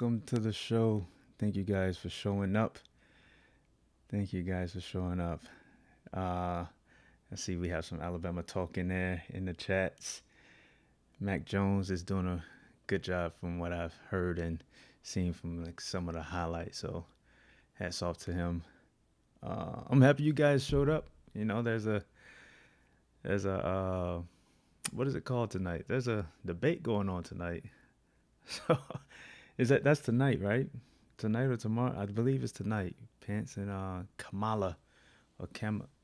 welcome to the show. Thank you guys for showing up. Thank you guys for showing up. Uh, I see we have some Alabama talk in there in the chats. Mac Jones is doing a good job from what I've heard and seen from like some of the highlights. So hats off to him. I'm happy you guys showed up. You know, there's a what is it called tonight? There's a debate going on tonight. So that's tonight, right? Tonight or tomorrow? I believe it's tonight. Pence and Kamala or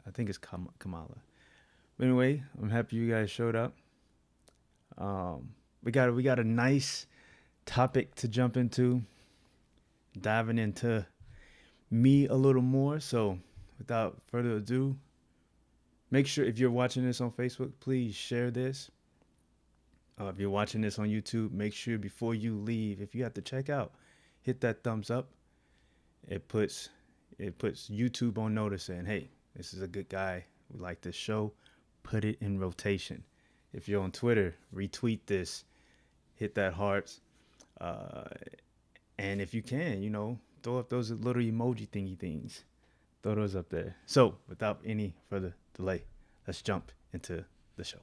I think it's Kamala. But anyway, I'm happy you guys showed up. We got a nice topic to jump into, diving into me a little more. So without further ado, make sure if you're watching this on Facebook, please share this. If you're watching this on YouTube, make sure before you leave, if you have to check out, hit that thumbs up. It puts YouTube on notice saying, hey, this is a good guy. We like this show. Put it in rotation. If you're on Twitter, retweet this. Hit that hearts. And if you can, throw up those little emoji thingy things. Throw those up there. So without any further delay, let's jump into the show.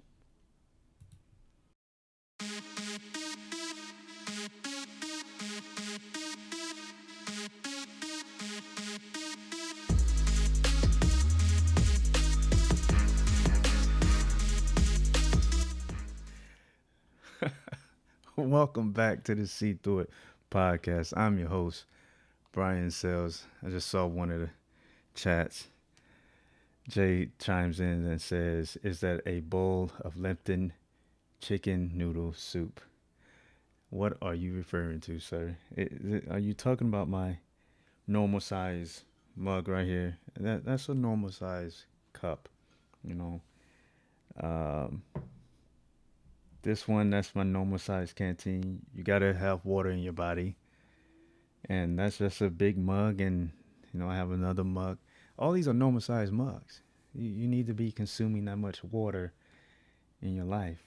Welcome back to the See Through It Podcast. I'm your host, Brian Sells. I just saw one of the chats. Jay chimes in and says, is that a bowl of Lipton chicken noodle soup? What are you referring to, sir? Are you talking about my normal size mug right here? That's a normal size cup, Um, This one, that's my normal size canteen. You gotta have water in your body. And that's just a big mug, and I have another mug. All these are normal size mugs. You need to be consuming that much water in your life.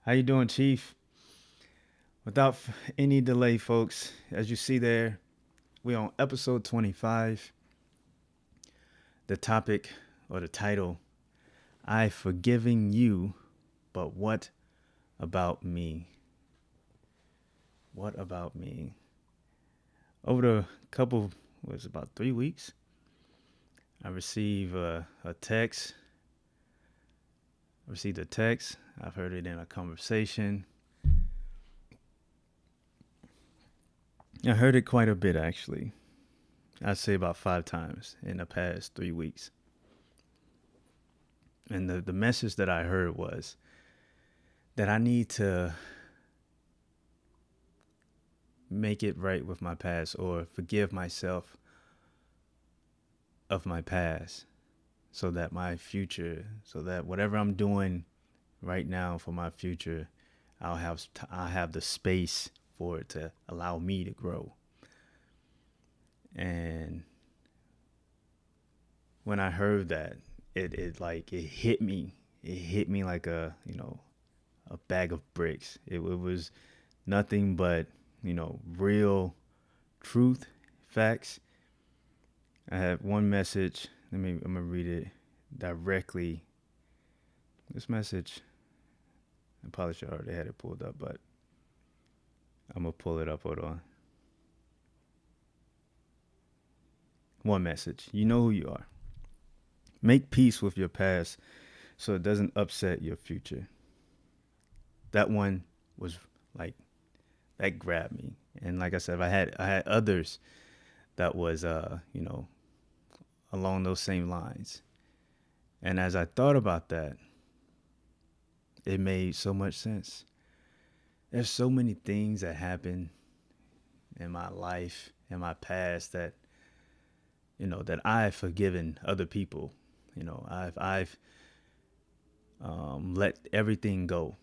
How you doing, Chief? Without any delay, folks, as you see there, we're on episode 25. The topic or the title, I've forgiven you, but what about me? What about me? Over the couple, was about 3 weeks, I received a text. I've heard it in a conversation. I heard it quite a bit, actually. I'd say about 5 times in the past 3 weeks. And the message that I heard was that I need to make it right with my past or forgive myself of my past so that whatever I'm doing right now for my future, I'll have the space for it to allow me to grow. And when I heard that, it hit me. It hit me like a bag of bricks. It was nothing but, real truth, facts. I have one message. I'm going to read it directly. This message, I probably should already had it pulled up, but I'm going to pull it up. Hold on. One message. You know who you are. Make peace with your past so it doesn't upset your future. That one was like, that grabbed me. And like I said, I had others that was, along those same lines. And as I thought about that, it made so much sense. There's so many things that happened in my life, in my past that, that I've forgiven other people. I've let everything go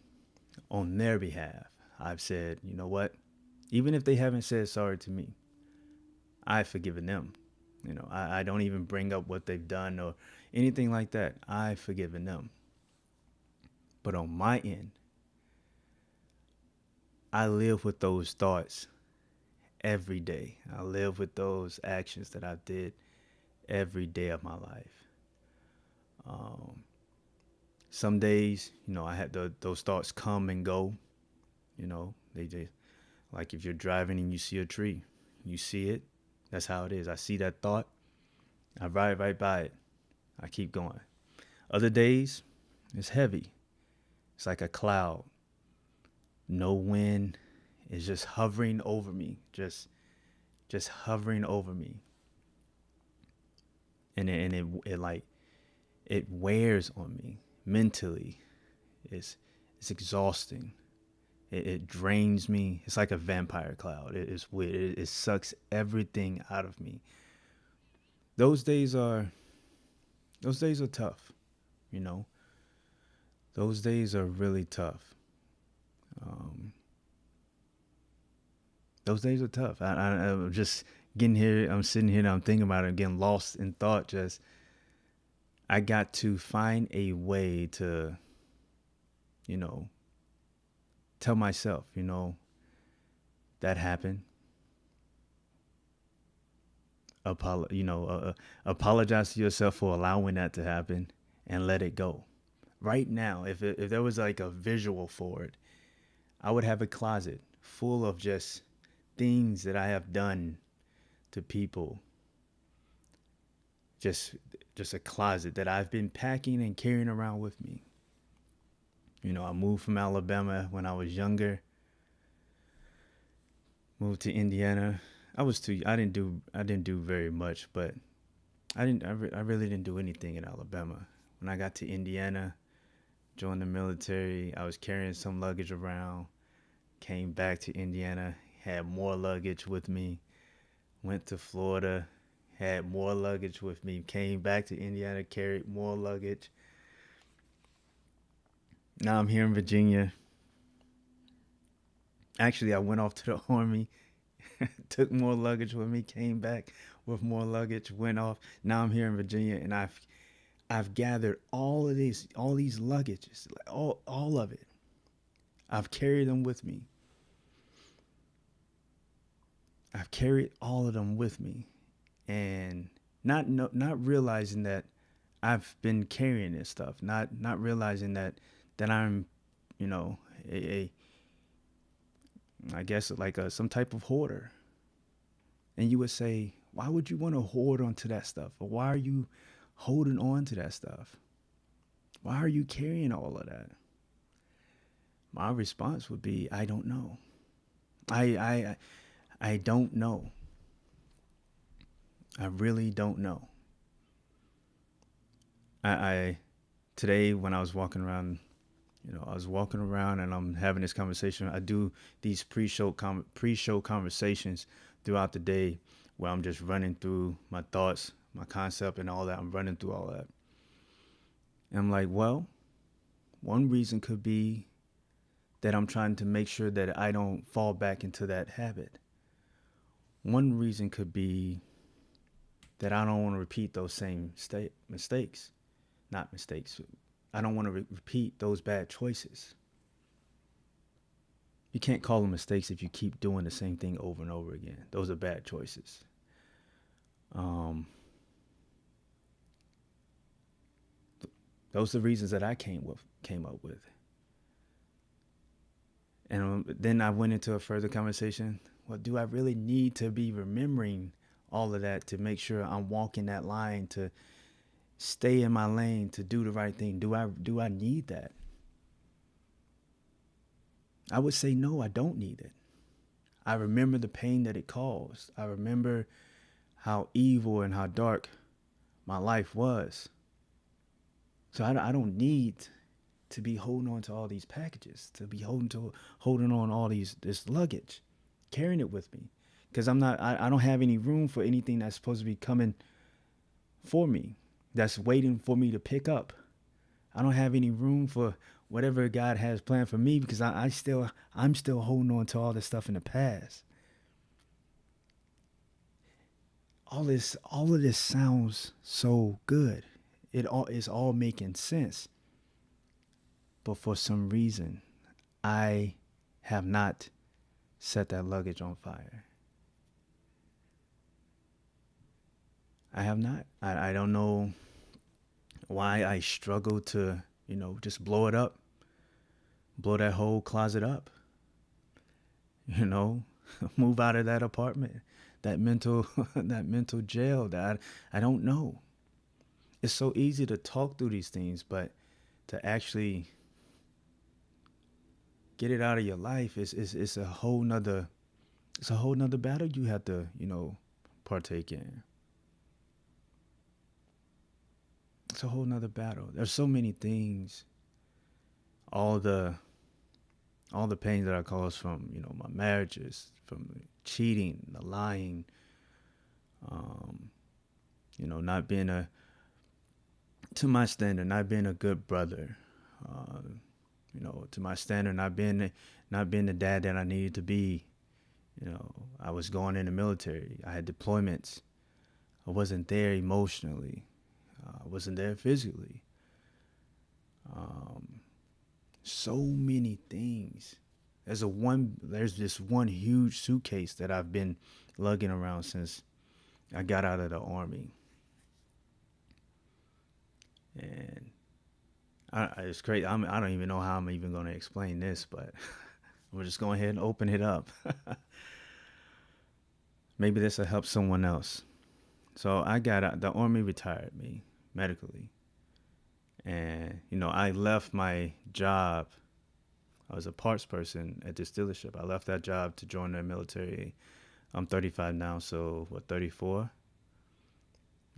on their behalf. I've said, you know what? Even if they haven't said sorry to me, I've forgiven them. I don't even bring up what they've done or anything like that. I've forgiven them. But on my end, I live with those thoughts every day. I live with those actions that I did every day of my life. Um, some days, I had those thoughts come and go. They just, like, if you're driving and you see a tree, you see it. That's how it is. I see that thought. I ride right by it. I keep going. Other days, it's heavy. It's like a cloud. No wind. It's just hovering over me. Just hovering over me. And it like it wears on me mentally. It's exhausting. It drains me. It's like a vampire cloud. It's weird. It sucks everything out of me. Those days are tough. You know, those days are really tough. Um, those days are tough. I'm just getting here. I'm sitting here and I'm thinking about it. I'm getting lost in thought. Just I got to find a way to, you know, tell myself, that happened. Apologize to yourself for allowing that to happen and let it go. Right now, if there was like a visual for it, I would have a closet full of just things that I have done to people. Just just a closet that I've been packing and carrying around with me. I moved from Alabama when I was younger. Moved to Indiana. I didn't do very much, but I really didn't do anything in Alabama. When I got to Indiana, joined the military, I was carrying some luggage around, came back to Indiana, had more luggage with me, went to Florida, had more luggage with me, came back to Indiana, carried more luggage. Now I'm here in Virginia. Actually, I went off to the Army, took more luggage with me, came back with more luggage, went off. Now I'm here in Virginia, and I've gathered all these luggages, all of it. I've carried them with me. I've carried all of them with me, and not realizing that I've been carrying this stuff, not realizing that I'm, you know, a I guess like some type of hoarder. And you would say, why would you want to hoard onto that stuff? Or why are you holding on to that stuff? Why are you carrying all of that? My response would be, I don't know. I don't know. I really don't know. I today when I was walking around, and I'm having this conversation. I do these pre-show conversations throughout the day where I'm just running through my thoughts, my concept, and all that. I'm running through all that. And I'm like, well, one reason could be that I'm trying to make sure that I don't fall back into that habit. One reason could be that I don't want to repeat those same mistakes. Not mistakes. I don't want to repeat those bad choices. You can't call them mistakes if you keep doing the same thing over and over again. Those are bad choices. Those are the reasons that I came up with. And then I went into a further conversation. Well, do I really need to be remembering all of that to make sure I'm walking that line, to stay in my lane, to do the right thing? Do I need that? I would say no, I don't need it. I remember the pain that it caused. I remember how evil and how dark my life was. So I don't need to be holding on to all these packages, to be holding on all this luggage, carrying it with me, because I don't have any room for anything that's supposed to be coming for me, that's waiting for me to pick up. I don't have any room for whatever God has planned for me, because I'm still holding on to all this stuff in the past. All of this sounds so good. It all is all making sense. But for some reason, I have not set that luggage on fire. I have not. I don't know why I struggle to, just blow it up, blow that whole closet up, you know, move out of that apartment, that mental, that mental jail that I don't know. It's so easy to talk through these things, but to actually get it out of your life is a whole nother battle you have to, partake in. It's a whole nother battle. There's so many things, all the all the pain that I caused from, my marriages, from cheating, the lying, um, not being to my standard, not being a good brother, uh, to my standard, not being the dad that I needed to be. I was going in the military. I had deployments. I wasn't there emotionally. I wasn't there physically. Um, so many things. There's this one huge suitcase that I've been lugging around since I got out of the army, and it's crazy. I don't even know how I'm even going to explain this, but we're just going ahead and open it up. Maybe this will help someone else. So I got out. The army retired me medically, and I left my job. I was a parts person at this dealership. I left that job to join the military. I'm 35 now, so what, 34?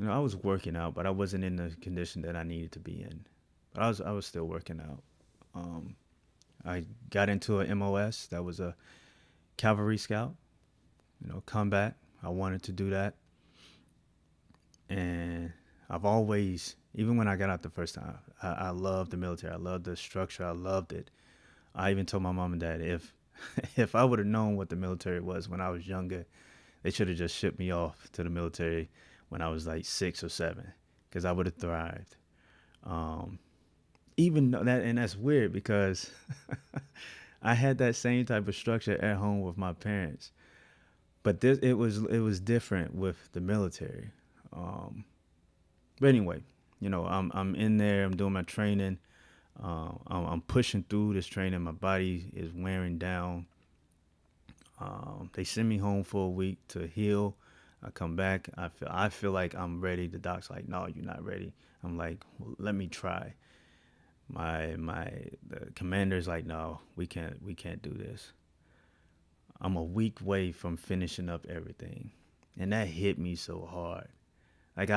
I was working out, but I wasn't in the condition that I needed to be in. But I was still working out. Um, I got into a MOS. That was a cavalry scout. Combat. I wanted to do that, and I've always, even when I got out the first time, I loved the military. I loved the structure. I loved it. I even told my mom and dad if if I would have known what the military was when I was younger, they should have just shipped me off to the military when I was like 6 or 7, because I would have thrived. Um, Even though that, and that's weird because I had that same type of structure at home with my parents, but it was different with the military. Um, but anyway, I'm in there. I'm doing my training. I'm pushing through this training. My body is wearing down. They send me home for a week to heal. I come back. I feel like I'm ready. The doc's like, no, you're not ready. I'm like, well, let me try. The commander's like, no, we can't do this. I'm a week away from finishing up everything, and that hit me so hard. Like,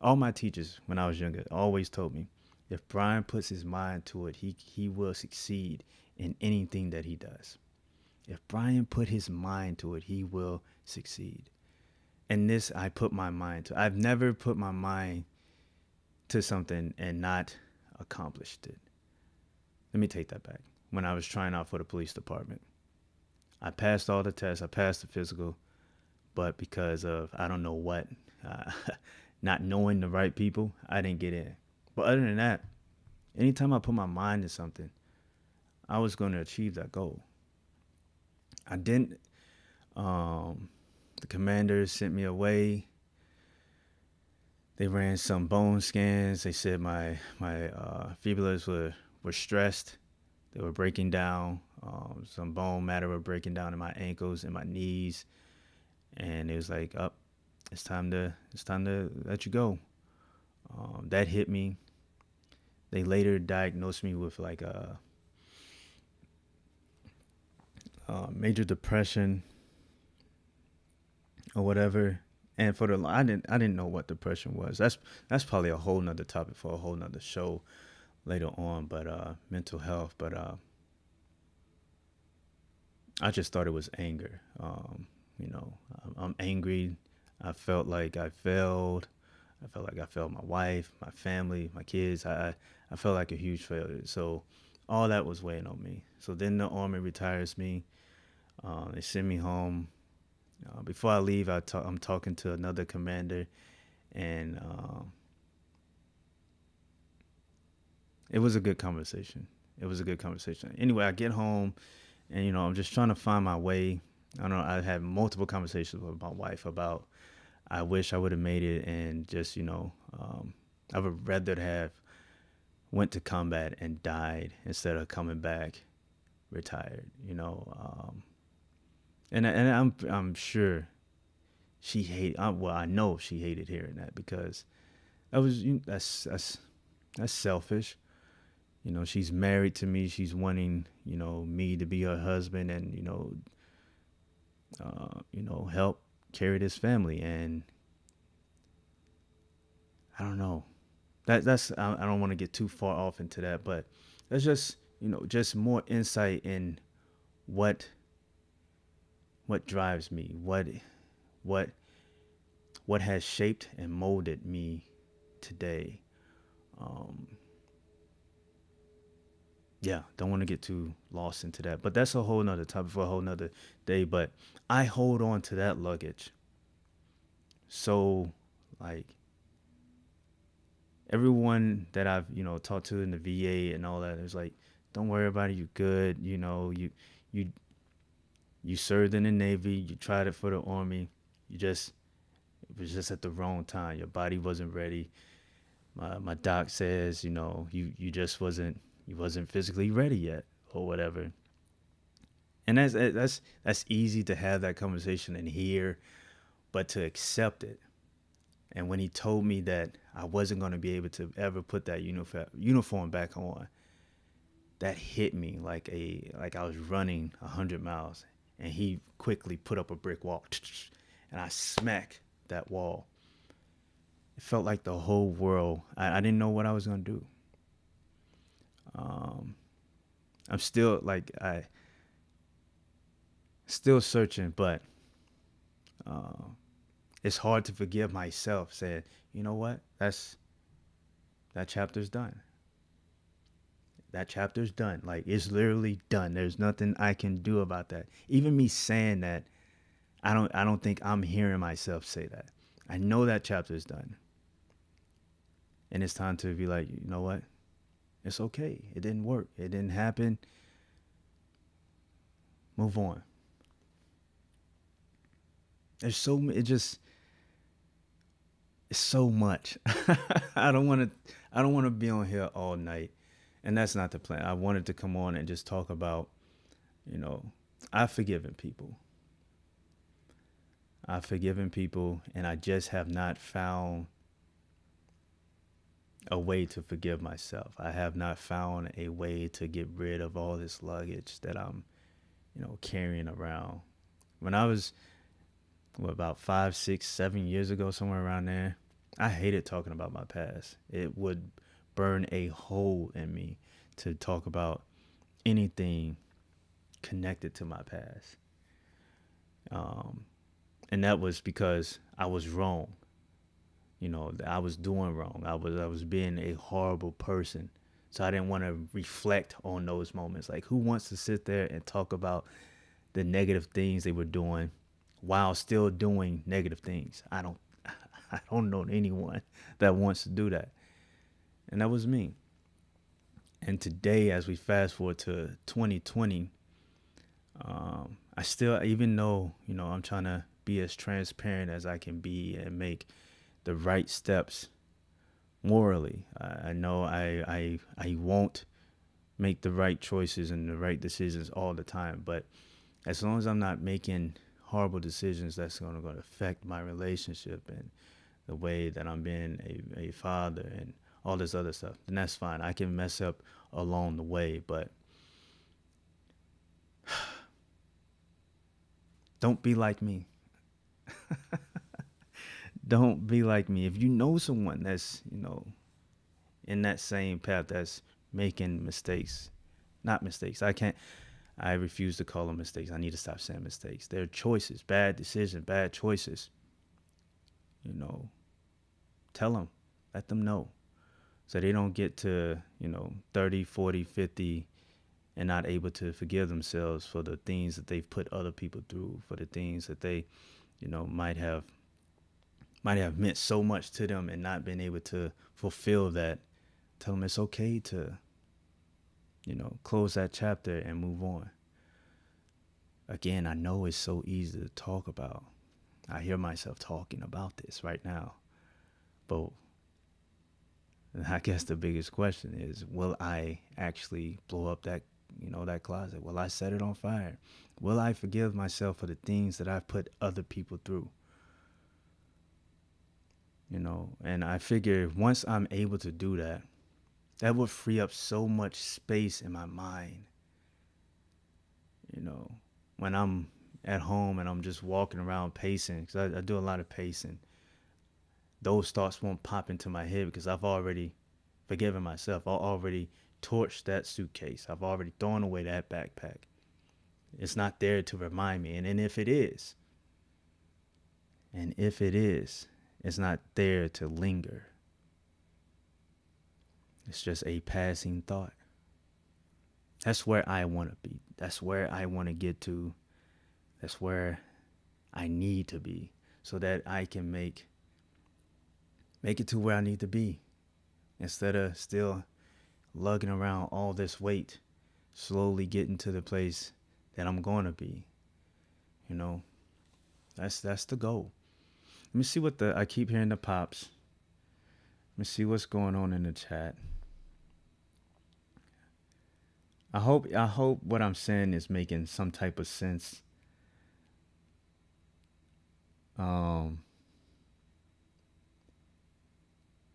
all my teachers when I was younger always told me, if Brian puts his mind to it, he will succeed in anything that he does. If Brian put his mind to it, he will succeed. And this, I put my mind to. I've never put my mind to something and not accomplished it. Let me take that back. When I was trying out for the police department, I passed all the tests. I passed the physical, but because of I don't know what, uh, not knowing the right people, I didn't get in. But other than that, anytime I put my mind to something, I was going to achieve that goal. I didn't. Um, the commanders sent me away. They ran some bone scans. They said my fibulas were stressed. They were breaking down. Some bone matter were breaking down in my ankles and my knees, and it was like, up, it's time to let you go. That hit me. They later diagnosed me with like a major depression or whatever. And I didn't know what depression was. That's probably a whole nother topic for a whole nother show later on. But mental health. But I just thought it was anger. I'm angry. I felt like I failed. I felt like I failed my wife, my family, my kids. I felt like a huge failure. So all that was weighing on me. So then the army retires me. They send me home. Before I leave, I'm talking to another commander, and it was a good conversation. It was a good conversation. Anyway, I get home, and I'm just trying to find my way. I don't know. I had multiple conversations with my wife about I wish I would have made it and just, I would rather have went to combat and died instead of coming back retired, and I'm sure she well, I know she hated hearing that because that was that's selfish. She's married to me. She's wanting, me to be her husband and, help carry this family. And I don't know. I don't want to get too far off into that, but that's just, just more insight in what drives me, what what has shaped and molded me today. Um, yeah, don't want to get too lost into that, but that's a whole nother topic for a whole nother day. But I hold on to that luggage. So, like, everyone that I've, talked to in the VA and all that is like, don't worry about it. You good. You, you served in the Navy. You tried it for the Army. It was just at the wrong time. Your body wasn't ready. My doc says, you just you wasn't physically ready yet or whatever. And that's easy to have that conversation and hear, but to accept it. And when he told me that I wasn't going to be able to ever put that uniform back on, that hit me like I was running 100 miles, and he quickly put up a brick wall, and I smacked that wall. It felt like the whole world. I didn't know what I was going to do. I'm still still searching, but it's hard to forgive myself saying, you know what, that chapter's done. That chapter's done. Like, it's literally done. There's nothing I can do about that. Even me saying that, I don't think I'm hearing myself say that. I know that chapter's done. And it's time to be like, you know what? It's okay. It didn't work. It didn't happen. Move on. It's so much. I don't want to be on here all night. And that's not the plan. I wanted to come on and just talk about, I've forgiven people. And I just have not found a way to forgive myself. I have not found a way to get rid of all this luggage that I'm, carrying around. When I was, about 5, 6, 7 years ago, somewhere around there, I hated talking about my past. It would burn a hole in me to talk about anything connected to my past. And that was because I was wrong. I was doing wrong. I was being a horrible person. So I didn't want to reflect on those moments. Like, who wants to sit there and talk about the negative things they were doing while still doing negative things? I don't know anyone that wants to do that. And that was me. And today, as we fast forward to 2020, I still, even though, I'm trying to be as transparent as I can be and make the right steps morally. I know I won't make the right choices and the right decisions all the time, but as long as I'm not making horrible decisions that's going to affect my relationship and the way that I'm being a father and all this other stuff, then that's fine. I can mess up along the way, but don't be like me. Don't be like me. If you know someone that's, in that same path that's making mistakes, not mistakes. I refuse to call them mistakes. I need to stop saying mistakes. They're choices, bad decisions, bad choices. Tell them, let them know. So they don't get to, 30, 40, 50 and not able to forgive themselves for the things that they've put other people through, for the things that they, might have meant so much to them and not been able to fulfill that. Tell them it's okay to, close that chapter and move on. Again, I know it's so easy to talk about. I hear myself talking about this right now. But I guess the biggest question is, will I actually blow up that closet? Will I set it on fire? Will I forgive myself for the things that I've put other people through? And I figure once I'm able to do that, that would free up so much space in my mind. You know, when I'm at home and I'm just walking around pacing, because I do a lot of pacing, those thoughts won't pop into my head because I've already forgiven myself. I've already torched that suitcase. I've already thrown away that backpack. It's not there to remind me. And if it is, it's not there to linger. It's just a passing thought. That's where I want to be. That's where I want to get to. That's where I need to be so that I can make it to where I need to be instead of still lugging around all this weight, slowly getting to the place that I'm going to be. That's the goal. Let me see I keep hearing the pops. Let me see what's going on in the chat. I hope what I'm saying is making some type of sense.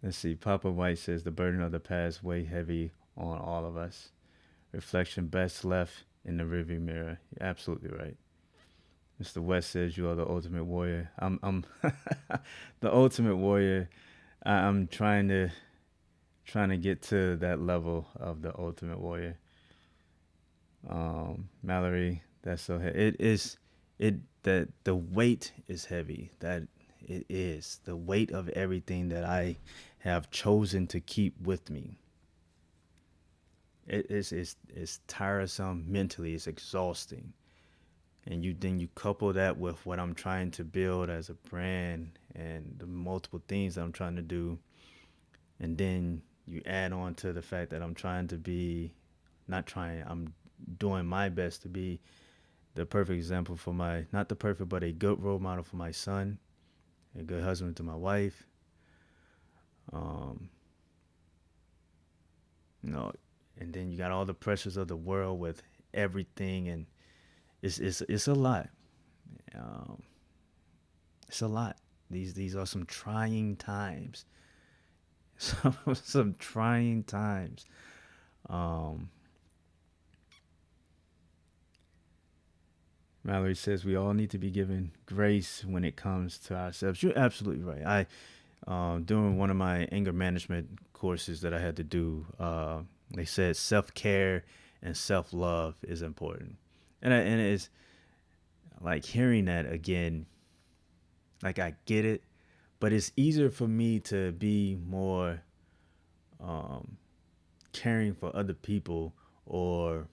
Let's see. Papa White says the burden of the past weigh heavy on all of us. Reflection best left in the rearview mirror. You're absolutely right. Mr. West says you are the ultimate warrior. I'm the ultimate warrior. I'm trying to get to that level of the ultimate warrior. Mallory, that's so heavy. That the weight is heavy. That it is the weight of everything that I have chosen to keep with me. It's tiresome mentally. It's exhausting. And you couple that with what I'm trying to build as a brand and the multiple things that I'm trying to do, and then you add on to the fact that I'm doing my best to be the perfect example for not the perfect, but a good role model for my son, a good husband to my wife. And then you got all the pressures of the world with everything, and it's a lot. It's a lot. These are some trying times. Some trying times. Mallory says we all need to be given grace when it comes to ourselves. You're absolutely right. During one of my anger management courses that I had to do, they said self-care and self-love is important. And it's like hearing that again, like I get it, but it's easier for me to be more caring for other people or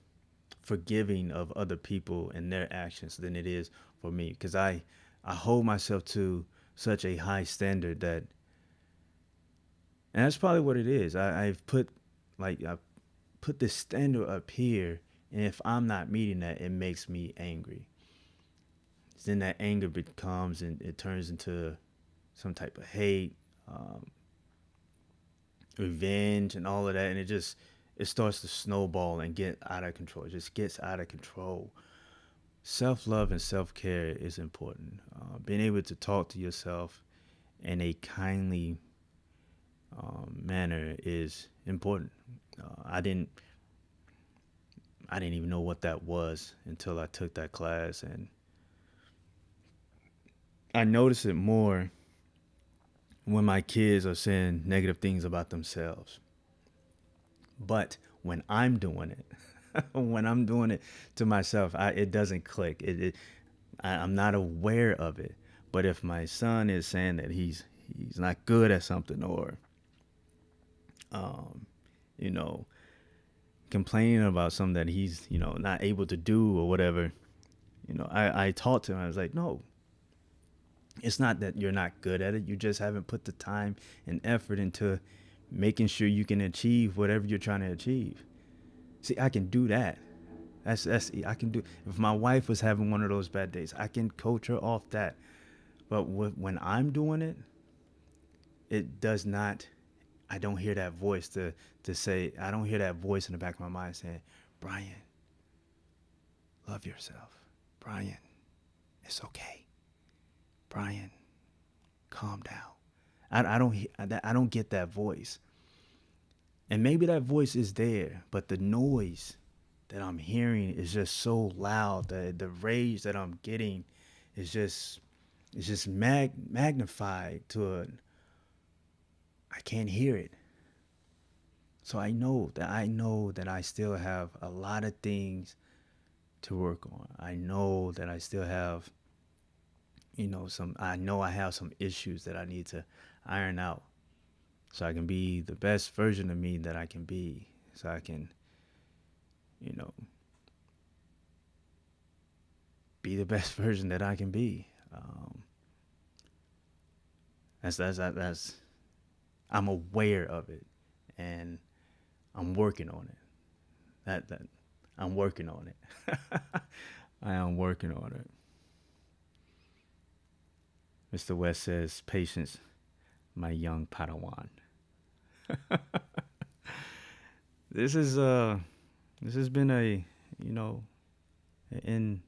forgiving of other people and their actions than it is for me, because I hold myself to such a high standard and that's probably what it is. I've put this standard up here, and if I'm not meeting that, it makes me angry. Then that anger becomes, and it turns into some type of hate, revenge, and all of that, and it starts to snowball and get out of control. It just gets out of control. Self-love and self-care is important. Being able to talk to yourself in a kindly manner is important. I didn't even know what that was until I took that class, and I notice it more when my kids are saying negative things about themselves. But when I'm doing it, when I'm doing it to myself, it doesn't click. I'm not aware of it. But if my son is saying that he's not good at something, or complaining about something that he's not able to do or whatever, I talked to him. I was like, no, it's not that you're not good at it. You just haven't put the time and effort into making sure you can achieve whatever you're trying to achieve. See, I can do that. I can do. If my wife was having one of those bad days, I can coach her off that. But when I'm doing it, it does not. I don't hear that voice to say. I don't hear that voice in the back of my mind saying, "Brian, love yourself. Brian, it's okay. Brian, calm down." I don't get that voice. And maybe that voice is there, but the noise that I'm hearing is just so loud. The rage that I'm getting is just magnified to a I can't hear it. So I know that I still have a lot of things to work on. I know that I still have, some I know I have some issues that I need to iron out so I can be the best version of me that I can be. So I can, you know, be the best version that I can be. That's I'm aware of it, and I'm working on it. That I'm working on it. I am working on it. Mr. West says, "Patience, my young Padawan." This is this has been you know in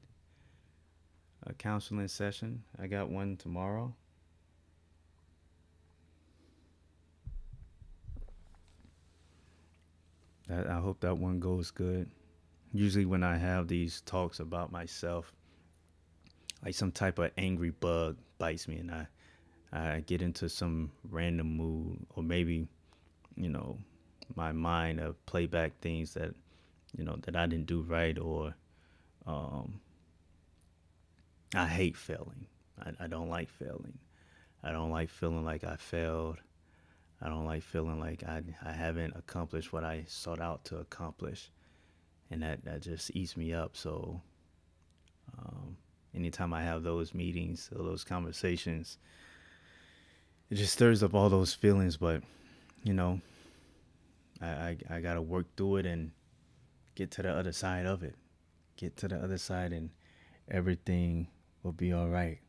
a counseling session. I got one tomorrow. I hope that one goes good. Usually when I have these talks about myself, like some type of angry bug bites me, and I get into some random mood, or maybe you know my mind play back things that that I didn't do right, or um, I hate failing. I don't like failing. I don't like feeling like I failed. I don't like feeling like I haven't accomplished what I sought out to accomplish, and that just eats me up. So um, anytime I have those meetings or those conversations, it just stirs up all those feelings. But you know, I gotta work through it and get to the other side of it. Get to the other side, and everything will be all right.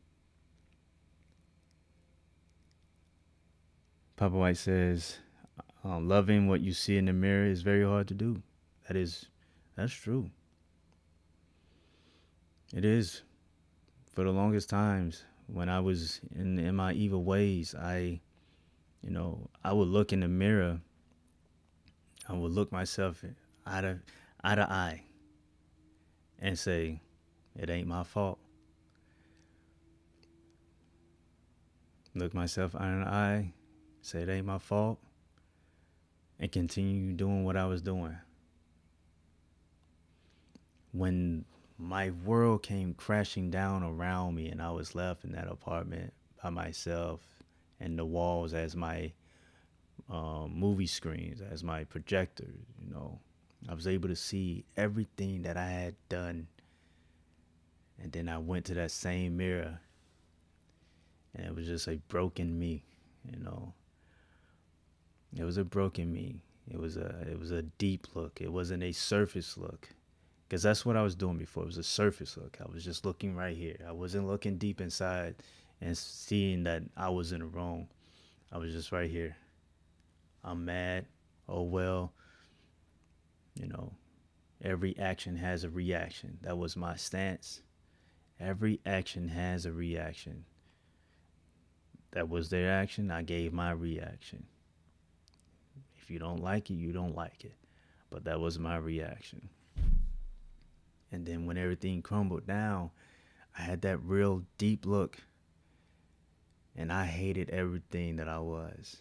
Papa White says, "Loving what you see in the mirror is very hard to do." That is, that's true. It is. For the longest times, when I was in my evil ways, I would look in the mirror. I would look myself eye to eye to eye and say, "It ain't my fault." Look myself eye in the eye, say it ain't my fault, and continue doing what I was doing. When my world came crashing down around me and I was left in that apartment by myself, and the walls as my movie screens, as my projectors, I was able to see everything that I had done. And then I went to that same mirror, and it was just a broken me, you know. It was a broken me. It was a deep look. It wasn't a surface look. Because that's what I was doing before. It was a surface look. I was just looking right here. I wasn't looking deep inside and seeing that I was in the wrong. I was just right here. I'm mad. Oh well, you know, every action has a reaction. That was my stance. Every action has a reaction. That was their action. I gave my reaction. If you don't like it, you don't like it. But that was my reaction. And then when everything crumbled down, I had that real deep look, and I hated everything that I was.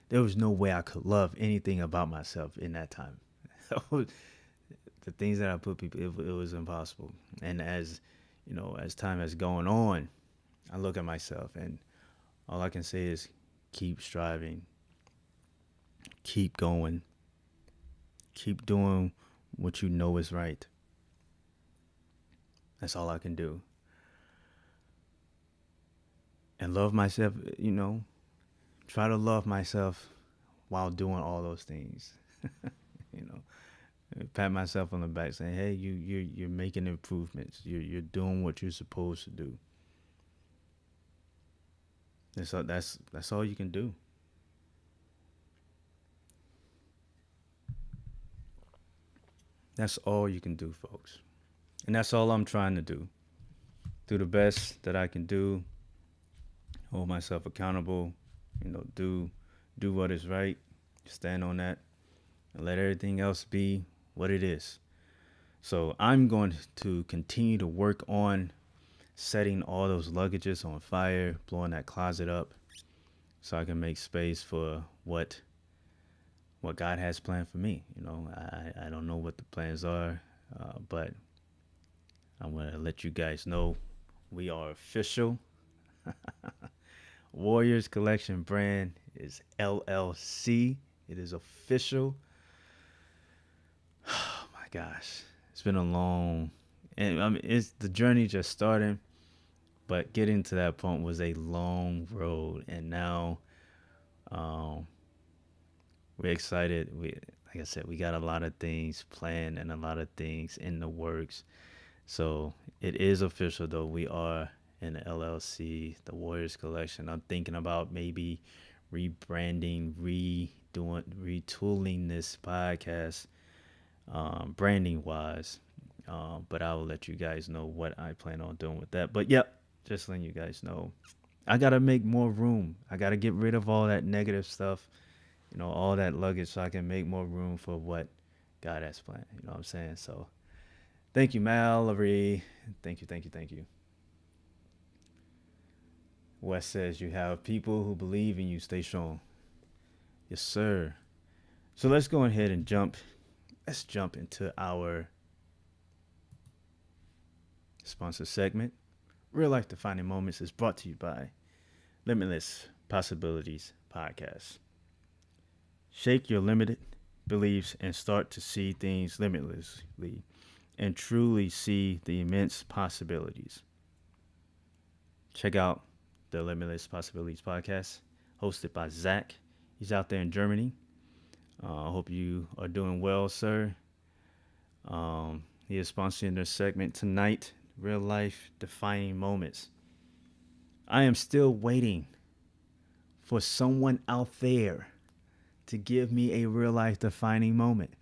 There was no way I could love anything about myself in that time. The things that I put people, it was impossible. And as time has gone on, I look at myself, and all I can say is keep striving, keep going, keep doing what you know is right. That's all I can do. And love myself, try to love myself while doing all those things. you know, Pat myself on the back saying, "Hey, you're making improvements. You're doing what you're supposed to do." That's all you can do. That's all you can do, folks. And that's all I'm trying to do. Do the best that I can do, hold myself accountable, do what is right, stand on that, and let everything else be what it is. So I'm going to continue to work on setting all those luggages on fire, blowing that closet up so I can make space for what God has planned for me. I don't know what the plans are, but I want to let you guys know we are official. Warriors Collection brand is LLC. It is official. Oh my gosh, it's been a long, and I mean, it's the journey just starting, but getting to that point was a long road, and now um, we're excited. Like I said, we got a lot of things planned and a lot of things in the works. So it is official though. We are in the LLC, the Warriors Collection. I'm thinking about maybe rebranding, retooling this podcast, branding wise. But I will let you guys know what I plan on doing with that. But yep, just letting you guys know. I gotta make more room. I gotta get rid of all that negative stuff, all that luggage, so I can make more room for what God has planned. You know what I'm saying? So thank you, Mallory. Thank you, thank you, thank you. Wes says you have people who believe in you. Stay strong. Yes, sir. So let's go ahead and jump. Let's jump into our sponsor segment. Real life defining moments is brought to you by Limitless Possibilities Podcast. Shake your limited beliefs and start to see things limitlessly and truly see the immense possibilities. Check out the Limitless Possibilities Podcast, hosted by Zach. He's out there in Germany. I hope you are doing well, sir. He is sponsoring this segment tonight, Real Life Defining Moments. I am still waiting for someone out there to give me a real life defining moment.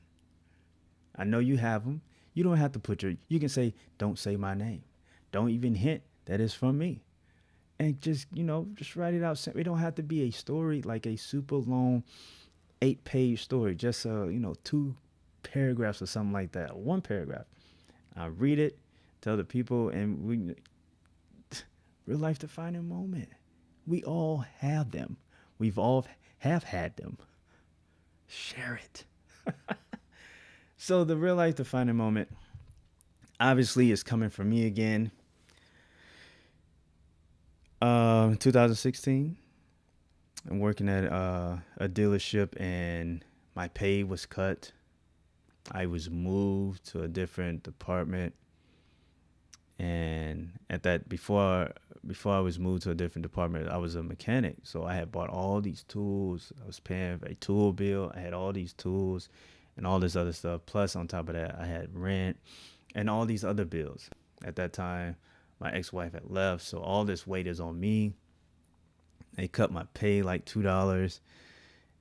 I know you have them. You don't have to you can say, don't say my name. Don't even hint that it's from me. And just write it out. It don't have to be a story like a super long 8-page story. Just, 2 paragraphs or something like that. 1 paragraph. I read it, tell the people, and real life defining moment. We all have them. We've all have had them. Share it. So the real life defining moment obviously is coming from me again. 2016, I'm working at a dealership and my pay was cut. I was moved to a different department, and at that before I was moved to a different department, I was a mechanic. So I had bought all these tools. I was paying a tool bill. I had all these tools and all this other stuff. Plus, on top of that, I had rent and all these other bills. At that time, my ex-wife had left, so all this weight is on me. They cut my pay like $2.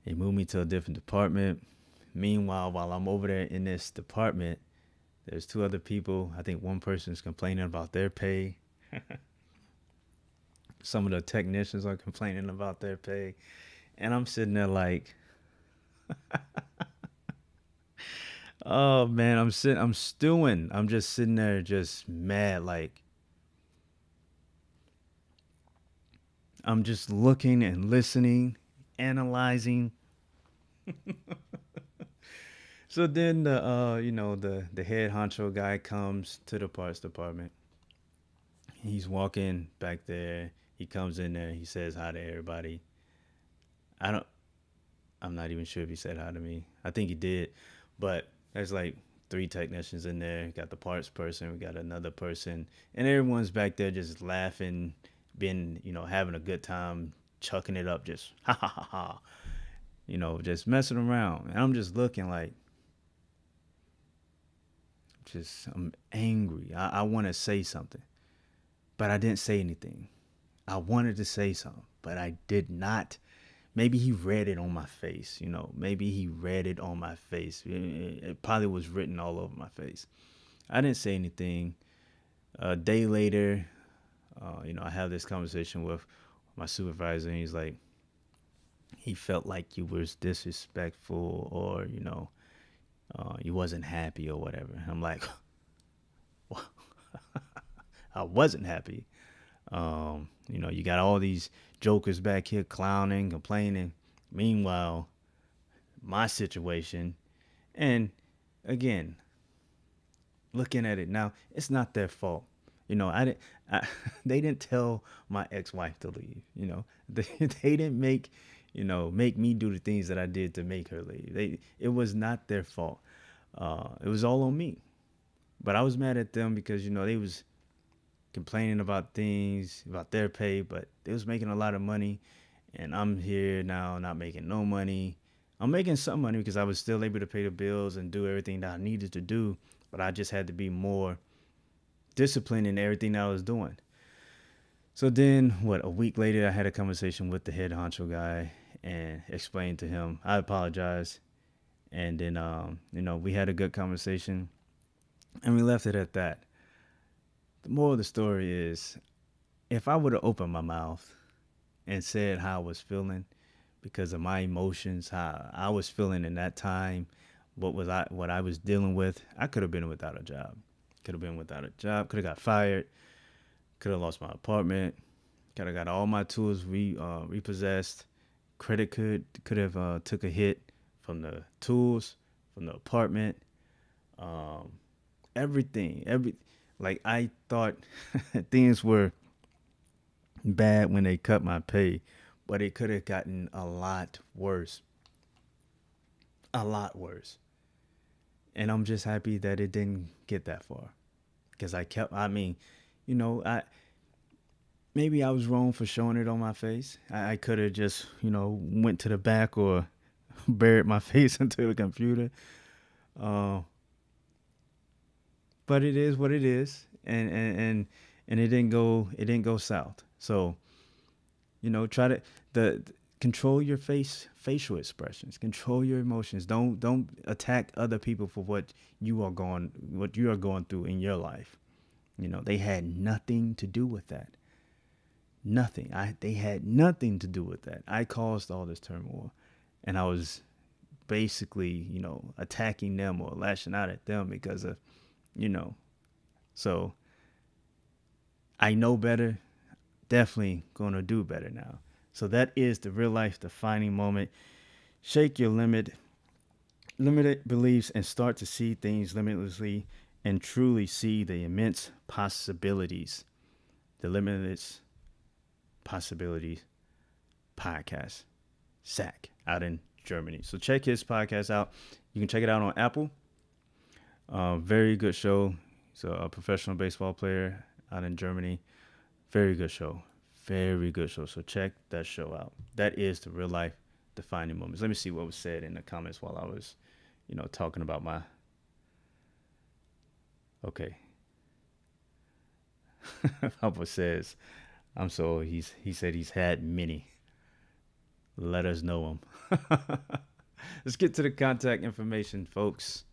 They moved me to a different department. Meanwhile, while I'm over there in this department, there's 2 other people. I think one person is complaining about their pay. Some of the technicians are complaining about their pay. And I'm sitting there like, oh man, I'm stewing. I'm just sitting there just mad. Like, I'm just looking and listening, analyzing. So then the head honcho guy comes to the parts department. He's walking back there. He comes in there. He says hi to everybody. I'm not even sure if he said hi to me. I think he did, but there's like 3 technicians in there. Got the parts person. We got another person, and everyone's back there just laughing, being having a good time, chucking it up, just ha ha ha ha, just messing around. And I'm just looking like, I'm angry. I want to say something, but I didn't say anything. I wanted to say something, but I did not. Maybe he read it on my face, Maybe he read it on my face. It probably was written all over my face. I didn't say anything. A day later, I have this conversation with my supervisor, and he's like, he felt like you was disrespectful, or you wasn't happy or whatever. I'm like, I wasn't happy. You got all these jokers back here clowning, complaining. Meanwhile, my situation, and again, looking at it now, it's not their fault. I didn't. They didn't tell my ex-wife to leave. They didn't make me do the things that I did to make her leave. It was not their fault. It was all on me. But I was mad at them because they was complaining about things, about their pay, but they was making a lot of money, and I'm here now not making no money. I'm making some money because I was still able to pay the bills and do everything that I needed to do, but I just had to be more disciplined in everything that I was doing. So then, a week later, I had a conversation with the head honcho guy and explained to him, I apologize. And then, we had a good conversation, and we left it at that. The moral of the story is, if I would have opened my mouth and said how I was feeling because of my emotions, how I was feeling in that time, what I was dealing with, I could have been without a job. Could have been without a job. Could have got fired. Could have lost my apartment. Could have got all my tools repossessed. Credit could have took a hit from the tools, from the apartment. Everything. Like, I thought things were bad when they cut my pay, but it could have gotten a lot worse. A lot worse. And I'm just happy that it didn't get that far. Because I maybe I was wrong for showing it on my face. I could have just, went to the back or buried my face into the computer. Uh, but it is what it is, and it didn't go south. So try to the control your facial expressions, control your emotions. Don't attack other people for what you are going through in your life. They had nothing to do with that. Nothing. They had nothing to do with that. I caused all this turmoil, and I was basically attacking them or lashing out at them because of you know so I know better. Definitely gonna do better now. So that is the real life defining moment. Shake your limited beliefs and start to see things limitlessly and truly see the immense possibilities. The Limitless Possibilities Podcast, Zach, out in Germany. So check his podcast out. You can check it out on Apple. Very good show. He's a professional baseball player out in Germany. Very good show. Very good show. So check that show out. That is the real life defining moments. Let me see what was said in the comments while I was, talking about my. Okay. Papa says, he said he's had many. Let us know him. Let's get to the contact information, folks.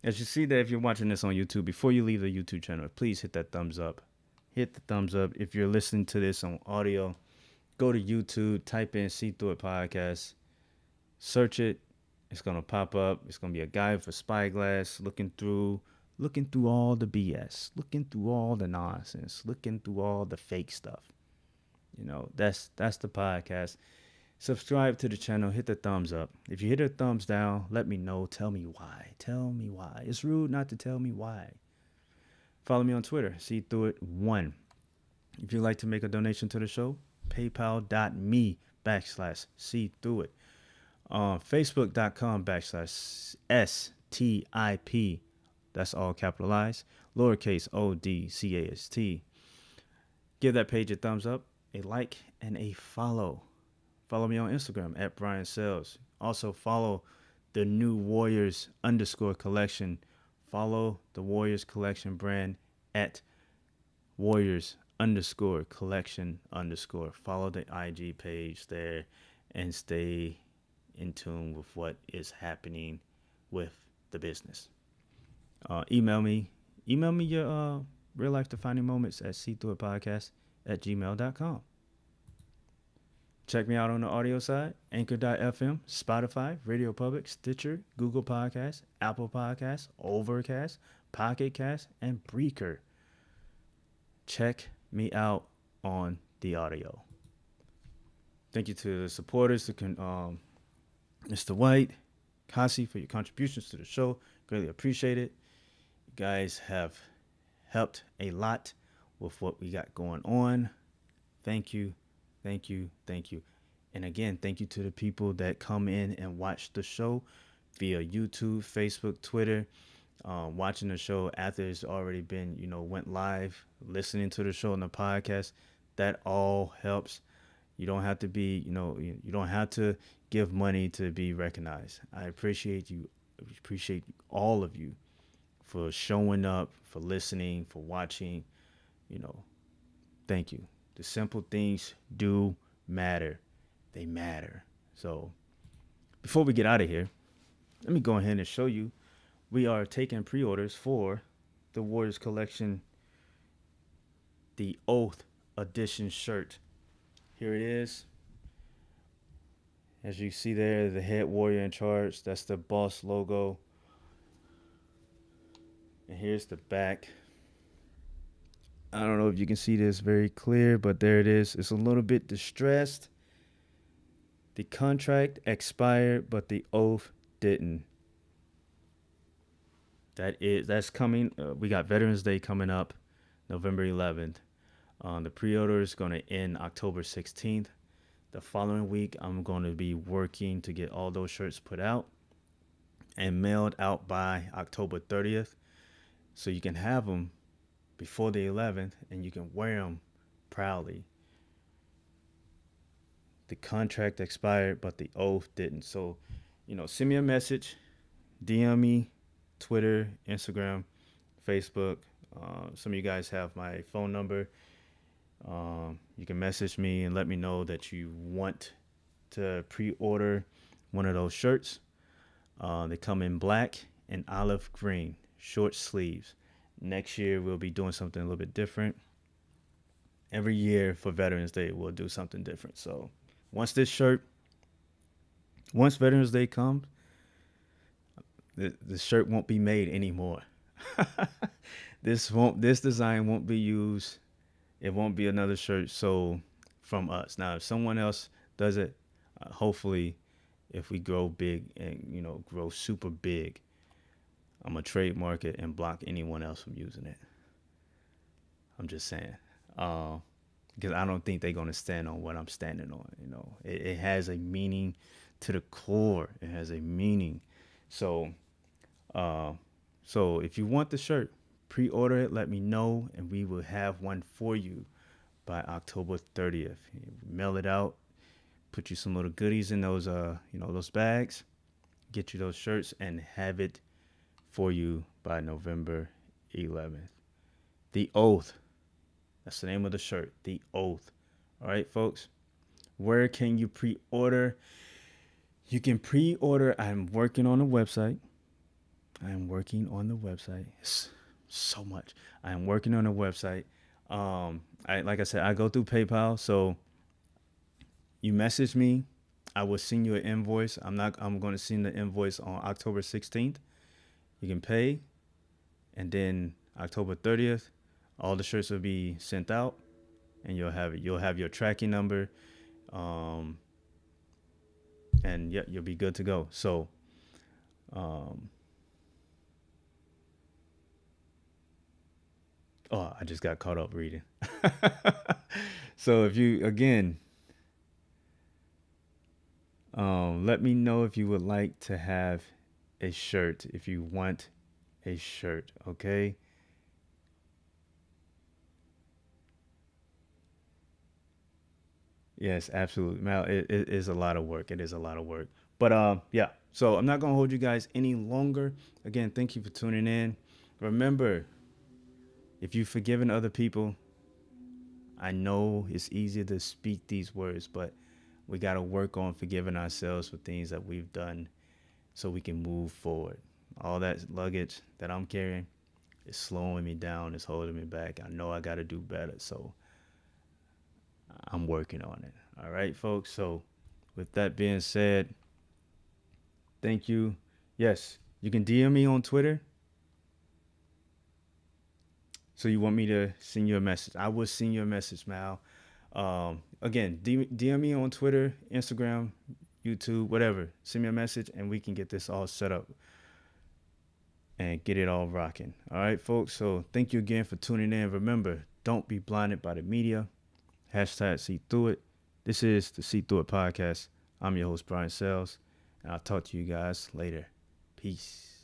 As you see that if you're watching this on YouTube, before you leave the YouTube channel, please hit that thumbs up. Hit the thumbs up. If you're listening to this on audio, go to YouTube, type in See Through It Podcast, search it. It's gonna pop up. It's gonna be a guy with a spyglass looking through all the BS, looking through all the nonsense, looking through all the fake stuff. That's the podcast. Subscribe to the channel, hit the thumbs up. If you hit a thumbs down, let me know. Tell me why. Tell me why. It's rude not to tell me why. Follow me on Twitter, SeeThroughIt1. If you'd like to make a donation to the show, paypal.me/SeeThroughIt. Facebook.com/STIP. That's all capitalized. Lowercase ODCAST. Give that page a thumbs up, a like, and a follow. Follow me on Instagram at Brian Sells. Also follow the new Warriors _collection. Follow the Warriors collection brand at Warriors underscore collection underscore. Follow the IG page there and stay in tune with what is happening with the business. Email me. Email me your real life defining moments at SeeThroughItPodcast at gmail.com. Check me out on the audio side, Anchor.fm, Spotify, Radio Public, Stitcher, Google Podcasts, Apple Podcasts, Overcast, Pocket Cast, and Breaker. Check me out on the audio. Thank you to the supporters, Mr. White, Kasi, for your contributions to the show. Greatly appreciate it. You guys have helped a lot with what we got going on. Thank you. Thank you. Thank you. And again, thank you to the people that come in and watch the show via YouTube, Facebook, Twitter, watching the show after it's already been, went live, listening to the show on the podcast. That all helps. You don't have to be, you don't have to give money to be recognized. I appreciate you. Appreciate all of you for showing up, for listening, for watching. Thank you. The simple things do matter. They matter. So before we get out of here, let me go ahead and show you. We are taking pre-orders for the Warriors Collection, the Oath Edition shirt. Here it is. As you see there, the head warrior in charge. That's the boss logo. And here's the back. I don't know if you can see this very clear, but there it is. It's a little bit distressed. The contract expired, but the oath didn't. That's coming. We got Veterans Day coming up, November 11th. The pre-order is going to end October 16th. The following week, I'm going to be working to get all those shirts put out and mailed out by October 30th. So you can have them before the 11th and you can wear them proudly. The contract expired, but the oath didn't. So, send me a message, DM me, Twitter, Instagram, Facebook. Some of you guys have my phone number. You can message me and let me know that you want to pre-order one of those shirts. They come in black and olive green, short sleeves. Next year, we'll be doing something a little bit different. Every year for Veterans Day, we'll do something different. So once Veterans Day comes, the shirt won't be made anymore. This design won't be used. It won't be another shirt sold from us. Now, if someone else does it, hopefully, if we grow big and, grow super big, I'm going to trademark it and block anyone else from using it. I'm just saying. Because I don't think they're going to stand on what I'm standing on. It has a meaning to the core. It has a meaning. So if you want the shirt, pre-order it, let me know, and we will have one for you by October 30th. Mail it out, put you some little goodies in those, those bags, get you those shirts, and have it for you by November 11th. The Oath. That's the name of the shirt, The Oath. All right, folks. Where can you pre-order? You can pre-order. I'm working on the website. It's so much. I'm working on a website. Like I said, I go through PayPal. So you message me, I will send you an invoice. I'm going to send the invoice on October 16th. You can pay, and then October 30th, all the shirts will be sent out, and you'll have it. You'll have your tracking number, and yeah, you'll be good to go. So, I just got caught up reading. So if you, again, let me know if you would like to have a shirt, if you want a shirt, okay? Yes, absolutely. Mal, it is a lot of work. It is a lot of work. But yeah, so I'm not going to hold you guys any longer. Again, thank you for tuning in. Remember, if you've forgiven other people, I know it's easier to speak these words, but we got to work on forgiving ourselves for things that we've done so we can move forward. All that luggage that I'm carrying is slowing me down, it's holding me back. I know I got to do better, so I'm working on it. All right, folks. So, with that being said, thank you. Yes, you can DM me on Twitter. So you want me to send you a message? I will send you a message, Mal. Again, DM me on Twitter, Instagram, YouTube, whatever. Send me a message and we can get this all set up and get it all rocking. All right, folks. So thank you again for tuning in. Remember, don't be blinded by the media. Hashtag See Through It. This is the See Through It Podcast. I'm your host, Brian Sells, and I'll talk to you guys later. Peace.